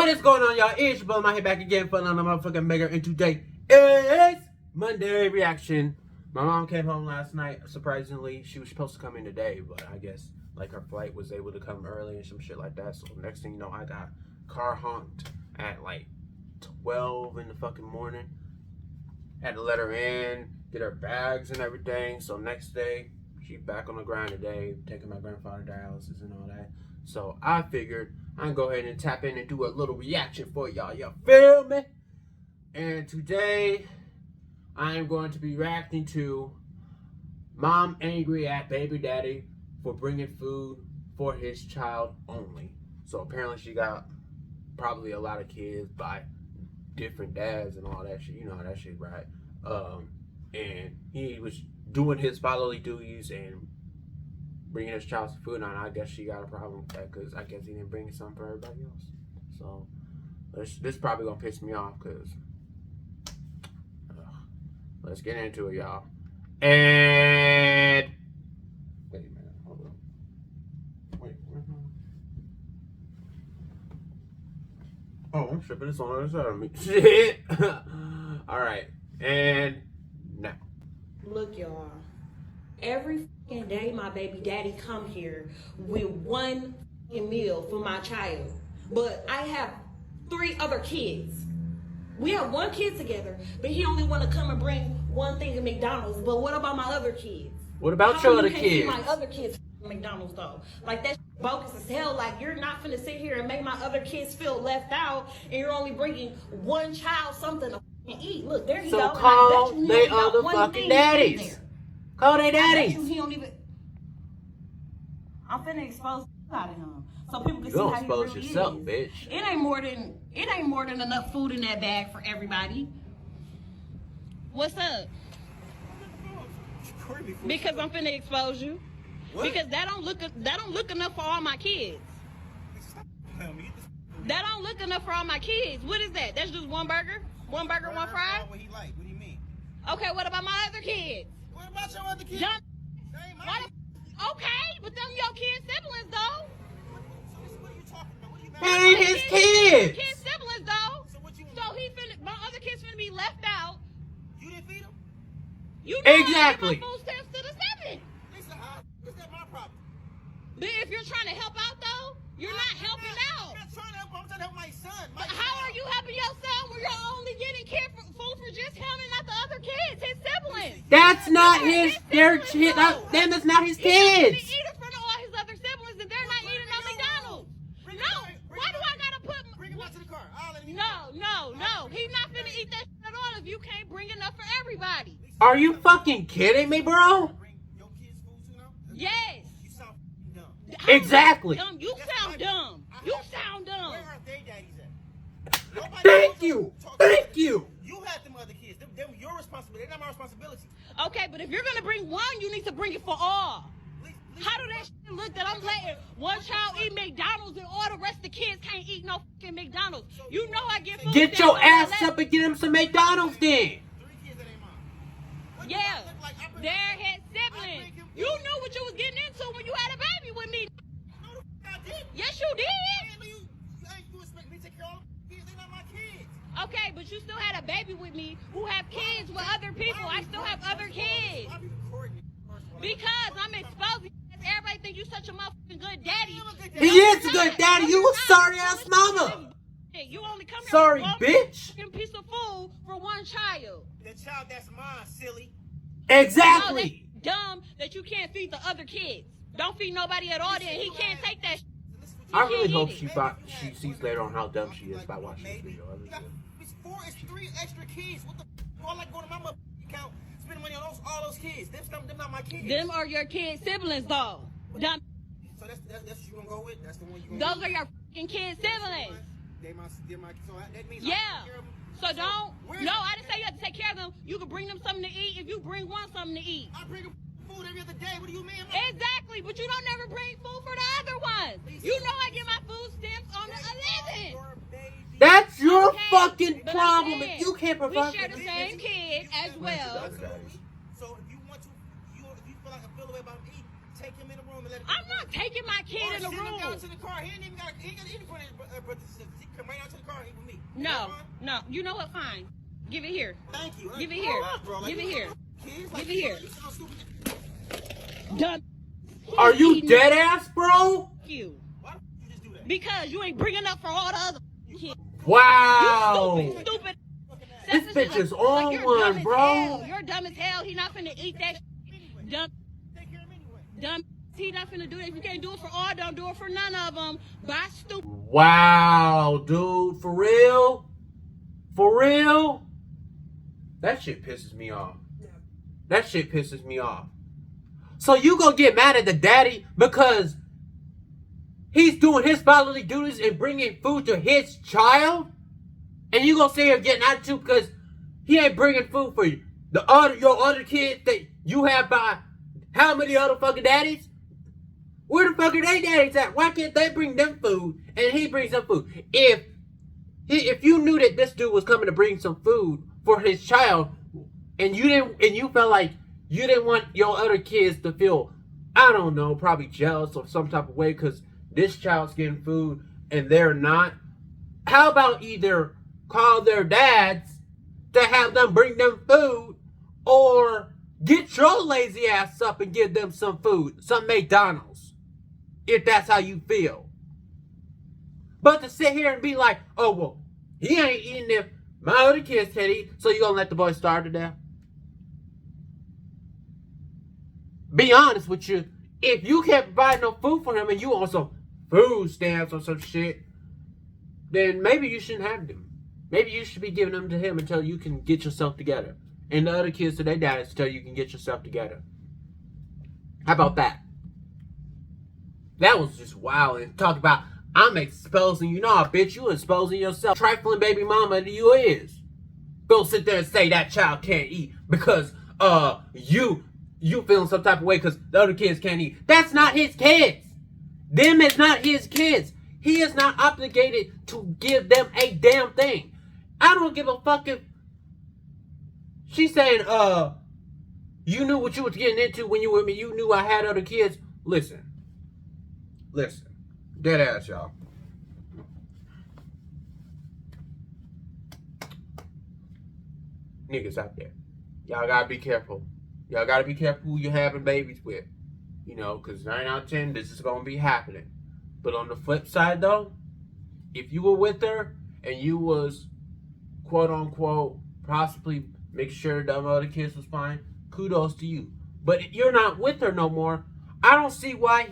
What is going on, y'all? It's your boy, my head back again for another motherfucking mega, and today is Monday reaction. My mom came home last night, surprisingly. She was supposed to come in today, but I guess like her flight was able to come early and some shit like that. So next thing you know, I got car honked at like 12 in the fucking morning. Had to let her in, get her bags and everything. So next day, she back on the grind today, taking my grandfather dialysis and all that. So I figured I'd go ahead and tap in and do a little reaction for y'all. You feel me? And today, I am going to be reacting to Mom angry at BabyDaddy for bringing food for his child only. So apparently she got probably a lot of kids by different dads and all that shit. You know how that shit, right? And he was doing his fatherly duties and bringing his child some food, and I guess she got a problem with that because I guess he didn't bring some for everybody else. So this probably gonna piss me off because let's get into it, y'all. And wait a minute, hold on. Wait, oh, I'm tripping. It's on the other side of me. Shit. All right, and now. Look, y'all. Every fucking day, my baby daddy come here with one fucking meal for my child. But I have 3 other kids. We have 1 kid together, but he only want to come and bring one thing of McDonald's. But what about my other kids? What about your other kids? My other kids McDonald's though. Like that's bogus as hell. Like you're not finna sit here and make my other kids feel left out, and you're only bringing one child something to eat. Look, there he so go. So call they other fucking daddies. Call they daddies. He don't even. I'm finna expose out of him so people can see how he expose really yourself, is. bitch. It ain't more than enough food in that bag for everybody. What's up? Because I'm finna expose you. What? Because that don't look enough for all my kids. That don't look enough for all my kids. What is that? That's just one burger? One burger, one fry? What he like? What do you mean? Okay, what about my other kids? What about your other kids? Okay, but them your kids' siblings though. What are you talking about? What are you mad They ain't his kids. His siblings though. So my other kids finna be left out. You didn't feed them? You know exactly. I give my food stamps to the 7. Lisa, is that my problem? But if you're trying to help out though, you're not helping out. I'm not trying to help him. I'm trying to help my son. But how are you helping your son when you're only getting food for just him and not the other kids, his siblings? That's not his. They're them. That's not his kids. He eat in front of all his other siblings, and they're not eating on McDonald's. No. Why do I gotta put? Bring him out to the car. No. He's not finna eat that shit at all if you can't bring enough for everybody. Are you fucking kidding me, bro? Bring your kids food too now? Yes. You sound dumb. Exactly. Dumb. You sound dumb. You sound dumb. Where are they daddies at? Thank you. Thank you. You had them other kids. Them your responsibility. They're not my responsibility. Okay, but if you're gonna bring one, you need to bring it for all. How do that shit look that I'm letting one child eat McDonald's and all the rest of the kids can't eat no fucking McDonald's? You know I get food. Get your ass up and get him some McDonald's then. 3 kids that ain't mine. Yeah, they're his siblings. You knew what you was getting into when you had a baby with me. No, I did. Yes, you did. You expect me to take care of all the kids? They're not my kids. Okay, but you still had a baby with me who have kids with other people. I still have other kids. Why are you recording me? Because I'm exposing. Everybody think you such a motherfucking good daddy. He is a good daddy. You a sorry ass mama. You only come here sorry, for one bitch. piece of food for one child. The child that's mine, silly. Exactly. No, that's dumb that you can't feed the other kids. Don't feed nobody at all. Then he can't take that. I really hope she sees later on how dumb she is by watching this video. It's 3 extra kids. What the? I like going to my mother account, spending money on all those kids. Them not my kids. Them are your kids' siblings, though. Dumb. So that's what you gonna go with. That's the one you gonna. Those are your fucking kids' siblings. They're my. So that means yeah. I take care of them. So don't. No, I didn't say you have to take care of them. You can bring them something to eat if you bring one something to eat. I bring them food every other day. What do you mean? Exactly, but you don't never bring food for the other ones. You know I get my food stamps on the 11th. That's your fucking problem if you can't provide. We share the same kid as well. So if you want to, if you feel like I feel the way about me, take him in the room and let him. I'm not taking my kid in the Send him room. down to the car. He ain't even got any point of birth certificate. He come right out to the car and eat with me. No. You know what? Fine. Give it here. Thank you. Give it here. Bro. Give it here. Kids, Give it here. You sound stupid. Done. Are you dead ass, bro? You. Why the you just do that? Because you ain't bringing up for all the other kids. Wow. You stupid. This bitch is on you're one, dumb as bro. hell. You're dumb as hell. He not finna eat that. Anyway, Dumb. take care of him anyway. Dumb. He not finna do that. If you can't do it for all, don't do it for none of them. Bye, stupid. Wow, dude. For real? For real? That shit pisses me off. That shit pisses me off. So you gonna get mad at the daddy because he's doing his fatherly duties and bringing food to his child? And you gonna sit here getting attitude because he ain't bringing food for you? Your other kids that you have by how many other fucking daddies? Where the fuck are they daddies at? Why can't they bring them food and he brings them food? If you knew that this dude was coming to bring some food for his child, and you felt like you didn't want your other kids to feel, I don't know, probably jealous or some type of way because this child's getting food and they're not. How about either call their dads to have them bring them food, or get your lazy ass up and give them some food, some McDonald's, if that's how you feel. But to sit here and be like, oh, well, he ain't eating if my other kids can't eat, so you gonna let the boy starve to death? Be honest with you. If you can't provide no food for him and you want some food stamps or some shit, then maybe you shouldn't have them. Maybe you should be giving them to him until you can get yourself together. And the other kids to their dads until you can get yourself together. How about that? That was just wild. And talk about, I'm exposing you. No, bitch, you exposing yourself. Trifling baby mama that you is. Go sit there and say that child can't eat because you feeling some type of way because the other kids can't eat. That's not his kids. Them is not his kids. He is not obligated to give them a damn thing. I don't give a fuck if she's saying, you knew what you was getting into when you were with me. You knew I had other kids. Listen. Dead ass, y'all. Niggas out there. Y'all gotta be careful. Y'all gotta be careful who you're having babies with. You know, because 9 out of 10, this is gonna be happening. But on the flip side, though, if you were with her and you was, quote unquote, possibly make sure the other kids was fine, kudos to you. But if you're not with her no more, I don't see why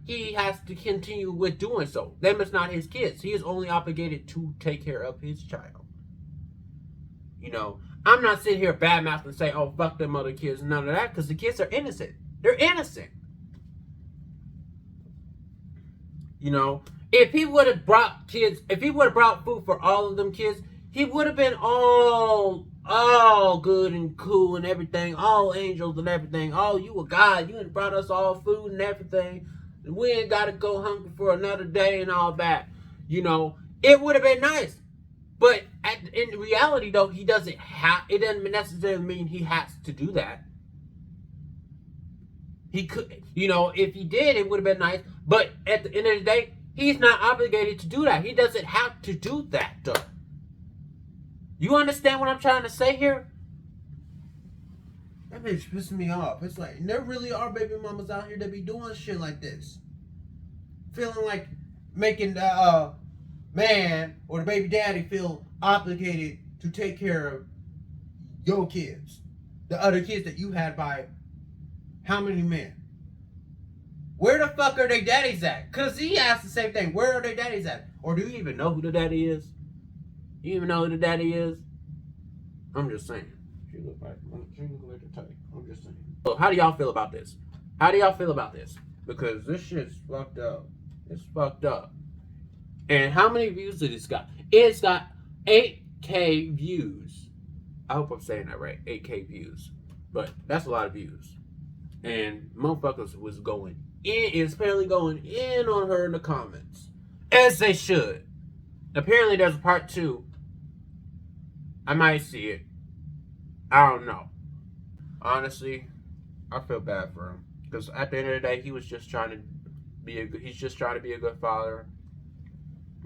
he has to continue with doing so. Them is not his kids. He is only obligated to take care of his child. You know, I'm not sitting here badmouthing and saying, oh, fuck them other kids, none of that, because the kids are innocent. They're innocent. You know, if he would have brought food for all of them kids, he would have been all good and cool and everything, all angels and everything. Oh, you a God, you brought us all food and everything. We ain't got to go hungry for another day and all that. You know, it would have been nice. But in reality, though, it doesn't necessarily mean he has to do that. He could, you know, if he did, it would have been nice. But at the end of the day, he's not obligated to do that. He doesn't have to do that, though. You understand what I'm trying to say here? That bitch pissing me off. It's like, there really are baby mamas out here that be doing shit like this. Feeling like making the man or the baby daddy feel obligated to take care of your kids. The other kids that you had by how many men? Where the fuck are their daddies at? Because he asked the same thing. Where are their daddies at? Or do you even know who the daddy is? You even know who the daddy is? I'm just saying. She look like a type. I'm just saying. So how do y'all feel about this? How do y'all feel about this? Because this shit's fucked up. It's fucked up. And how many views did this got? It's got 8K views. I hope I'm saying that right. 8K views. But that's a lot of views. And motherfuckers was going in, is apparently going in on her in the comments. As they should. Apparently there's a part 2. I might see it. I don't know. Honestly, I feel bad for him. Because at the end of the day, he was just trying to be a good. He's just trying to be a good father.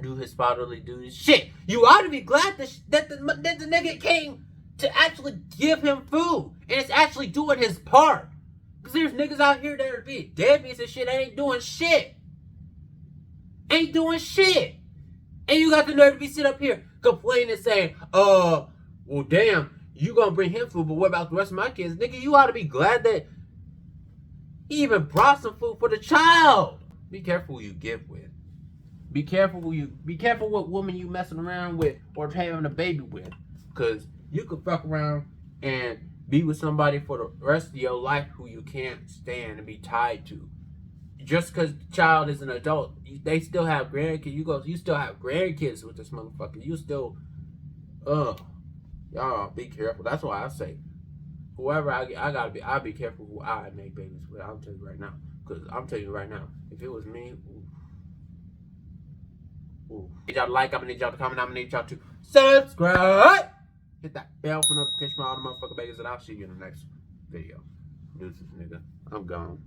Do his fatherly duties. Shit, you ought to be glad that the nigga came to actually give him food and it's actually doing his part. Because there's niggas out here that are being deadbeats and shit. Ain't doing shit. Ain't doing shit. And you got the nerve to be sitting up here complaining and saying, well, damn, you gonna bring him food, but what about the rest of my kids? Nigga, you ought to be glad that he even brought some food for the child. Be careful who you give with. Be careful what woman you messing around with or having a baby with. Cause you could fuck around and be with somebody for the rest of your life who you can't stand and be tied to. Just because the child is an adult, they still have grandkids. You still have grandkids with this motherfucker. You still, y'all be careful. That's why I say, whoever I'll be careful who I make babies with. I'll tell you right now. Because I'm telling you right now, if it was me, ooh. I need y'all to like, I'm gonna need y'all to comment, I'm gonna need y'all to subscribe. Hit that bell for notification for all the motherfucking babies, and I'll see you in the next video. Deuces, nigga. I'm gone.